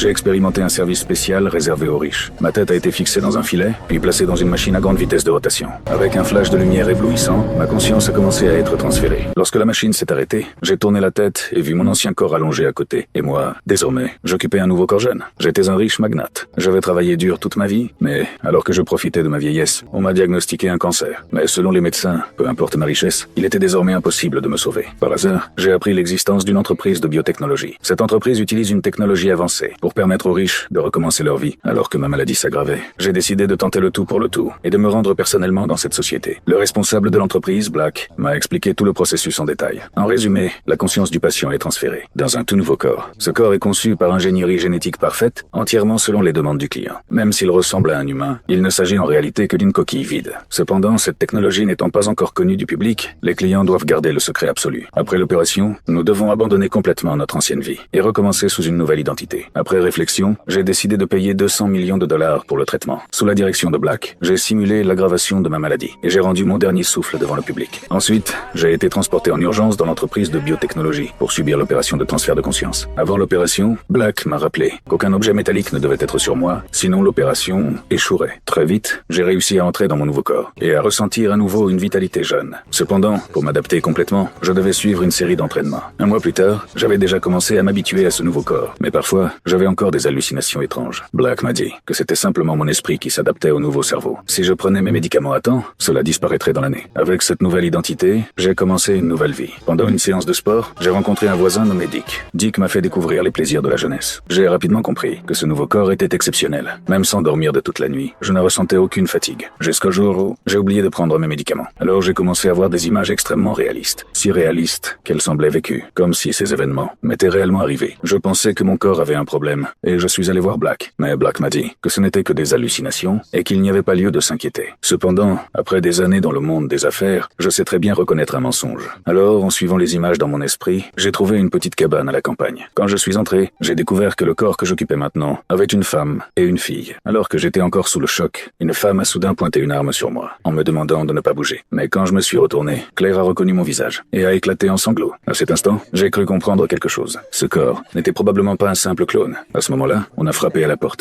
j'ai expérimenté un service spécial réservé aux riches. Ma tête a été fixée dans un filet, puis placée dans une machine à grande vitesse de rotation. Avec un flash de lumière éblouissant, ma conscience a commencé à être transférée. Lorsque la machine s'est arrêtée, j'ai tourné la tête et vu mon ancien corps allongé à côté. Et moi, désormais, j'occupais un nouveau corps jeune. J'étais un riche magnate. J'avais travaillé dur toute ma vie, mais alors que je profitais de ma vieillesse, on m'a diagnostiqué un cancer. Mais selon les médecins, peu importe ma richesse, il était désormais impossible de me sauver. Par hasard, j'ai appris l'existence d'une entreprise de biotechnologie. Cette entreprise utilise une technologie avancée pour permettre aux riches de recommencer leur vie alors que ma maladie s'aggravait. J'ai décidé de tenter le tout pour le tout et de me rendre personnellement dans cette société. Le responsable de l'entreprise, Black, m'a expliqué tout le processus en détail. En résumé, la conscience du patient est transférée dans un tout nouveau corps. Ce corps est conçu par ingénierie génétique parfaite, entièrement selon les demandes du client. Même s'il ressemble à un humain, il ne s'agit en réalité que d'une coquille vide. Cependant, cette technologie n'étant pas encore connue du public, les clients doivent garder le secret absolu. Après l'opération, nous devons abandonner complètement notre ancienne vie et recommencer sous une nouvelle identité. Après réflexion, j'ai décidé de payer 200 millions de dollars pour le traitement. Sous la direction de Black, j'ai simulé l'aggravation de ma maladie et j'ai rendu mon dernier souffle devant le public. Ensuite, j'ai été transporté en urgence dans l'entreprise de biotechnologie pour subir l'opération de transfert de conscience. Avant l'opération, Black m'a rappelé qu'aucun objet métallique ne devait être sur moi, sinon l'opération échouerait. Très vite, j'ai réussi à entrer dans mon nouveau corps et à ressentir à nouveau une vitalité jeune. Cependant, pour m'adapter complètement, je devais suivre une série d'entraînements. Un mois plus tard, j'avais déjà commencé à m'habituer à ce nouveau corps, mais parfois, j'avais encore des hallucinations étranges. Black m'a dit que c'était simplement mon esprit qui s'adaptait au nouveau cerveau. Si je prenais mes médicaments à temps, cela disparaîtrait dans l'année. Avec cette nouvelle identité, j'ai commencé une nouvelle vie. Pendant une séance de sport, j'ai rencontré un voisin nommé Dick. Dick m'a fait découvrir les plaisirs de la jeunesse. J'ai rapidement compris que ce nouveau corps était exceptionnel. Même sans dormir de toute la nuit, je ne ressentais aucune fatigue. Jusqu'au jour où j'ai oublié de prendre mes médicaments. Alors j'ai commencé à voir des images extrêmement réalistes. Si réalistes qu'elles semblaient vécues, comme si ces événements m'étaient réellement arrivés. Je pensais que mon corps avait un problème et je suis allé voir Black. Mais Black m'a dit que ce n'était que des hallucinations et qu'il n'y avait pas lieu de s'inquiéter. Cependant, après des années dans le monde des affaires, je sais très bien reconnaître un mensonge. Alors, en suivant les images dans mon esprit, j'ai trouvé une petite cabane à la campagne. Quand je suis entré, j'ai découvert que le corps que j'occupais maintenant avait une femme et une fille. Alors que j'étais encore sous le choc, une femme a soudain pointé une arme sur moi, en me demandant de ne pas bouger. Mais quand je me suis retourné, Claire a reconnu mon visage et a éclaté en sanglots. À cet instant, j'ai cru comprendre quelque chose. Ce corps n'était probablement pas un simple clone. À ce moment-là, on a frappé à la porte.